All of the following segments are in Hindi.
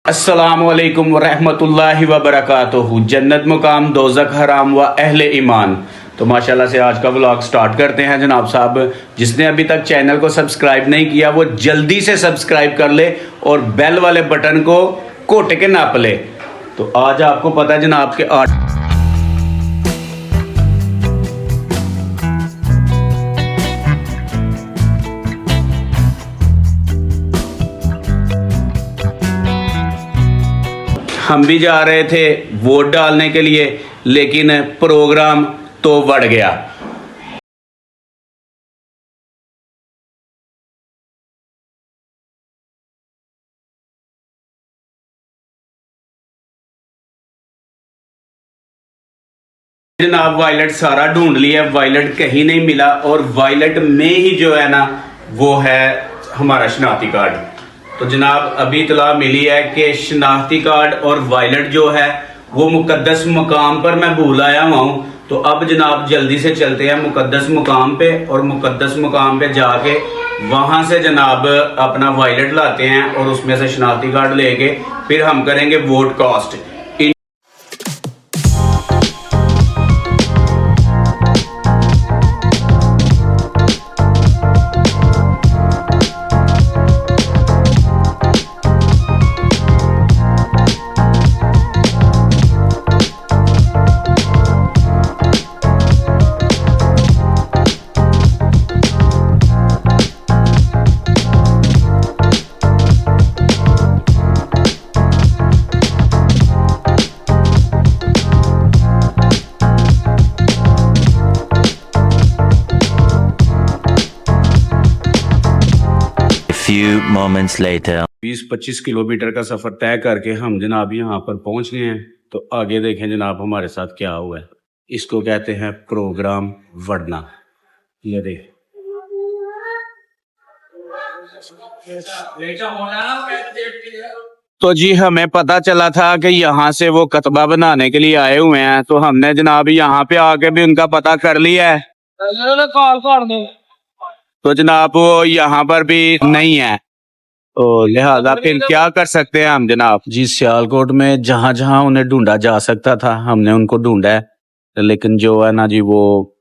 अस्सलामुअलैकुम वरहमतुल्लाहि वबरकातुहू। जन्नत मुकाम दोज़ख हराम व अहले ईमान। तो माशाल्लाह से आज का व्लॉग स्टार्ट करते हैं जनाब साहब। जिसने अभी तक चैनल को सब्सक्राइब नहीं किया वो जल्दी से सब्सक्राइब कर ले और बेल वाले बटन को घोट के नाप ले। तो आज आपको पता है जनाब के हम भी जा रहे थे वोट डालने के लिए, लेकिन प्रोग्राम तो बढ़ गया। जनाब वायलेट सारा ढूंढ लिया, वायलेट कहीं नहीं मिला और वायलेट में ही जो है ना वो है हमारा शनाख्ती कार्ड। तो जनाब अभी इतला मिली है कि शनाख्ती कार्ड और वायलेट जो है वो मुकद्दस मुकाम पर मैं भूल आया हुआ हूँ। तो अब जनाब जल्दी से चलते हैं मुकद्दस मुकाम पे और मुकद्दस मुकाम पे जाके वहां से जनाब अपना वायलेट लाते हैं और उसमें से शनाख्ती कार्ड लेके फिर हम करेंगे vote cast. Few moments later. 20-25 kilometre का सफर तय करके हम जनाब यहाँ पर पहुंच गए हैं। तो आगे देखें जनाब हमारे साथ क्या हुआ है। इसको कहते हैं प्रोग्राम वरना। ये देख तो जी हमें पता चला था कि यहाँ से वो कतबा बनाने के लिए आए हुए हैं, तो हमने जनाब यहाँ पे आके भी उनका पता कर लिया है। तो जनाब वो यहाँ पर भी नहीं है, तो लिहाजा फिर क्या कर सकते हैं हम जनाब। जी सियालकोट में जहाँ जहाँ उन्हें ढूंढा जा सकता था हमने उनको ढूंढा है, लेकिन जो है ना जी वो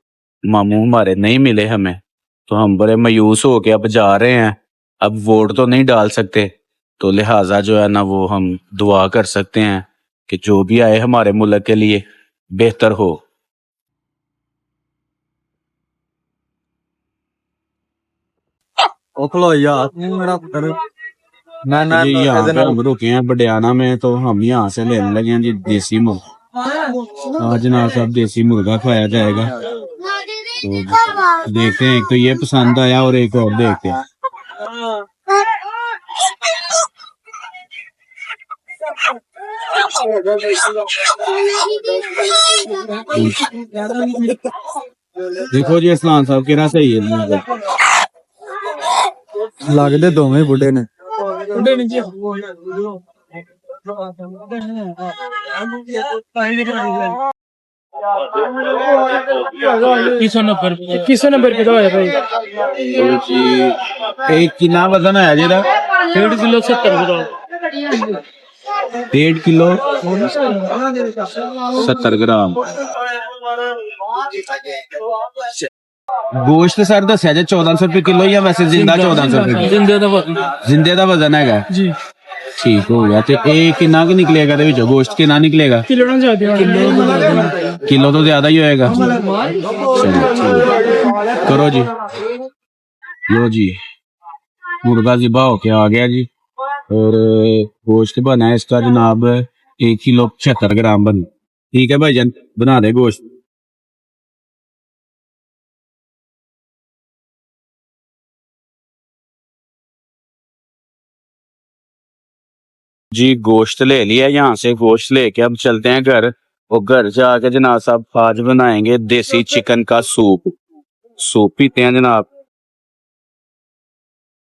मामू हमारे नहीं मिले हमें। तो हम बड़े मायूस होके अब जा रहे हैं। अब वोट तो नहीं डाल सकते, तो लिहाजा जो है ना वो हम दुआ कर सकते हैं कि जो भी आए हमारे मुल्क के लिए बेहतर हो। यार मेरा जी यहाँ पे हम रुके हैं बडियाना में, तो हम यहाँ से लेने लगे हैं जी देसी मुर्गा। आज जनाब साहब देसी मुर्गा खाया जाएगा। तो देखते हैं, एक तो ये पसंद आया और एक और देखते हैं। देखो जी इस्लाम साहब कितना सही है, लगते दोवें बुढ़े ने किस नंबर पे दवाया भाई? एक कितना वजन है जेदा? 1.5 किलो 70 ग्राम। 1.5 किलो 70 ग्राम गोश्त सर दसिया जे 1400 रुपए किलो या वैसे जिंदा 1400 रुपए? जिंदे दा वजन है जी। ठीक हो गया। तो एक कितना के निकलेगा गोश्त कितना निकलेगा? किलो ना ज्यादा, किलो तो ज्यादा ही होएगा। करो जी, लो जी मुर्गा ज़िबा होके आ गया जी और गोश्त बना है इसका जनाब 1 किलो 76 ग्राम बन। ठीक है भाईजान बना दे गोश्त। जी गोश्त ले लिया, यहाँ से गोश्त लेके अब चलते हैं घर। और घर जाके जनाब साहब आज बनाएंगे देसी चिकन का सूप। सूप पीते हैं जनाब।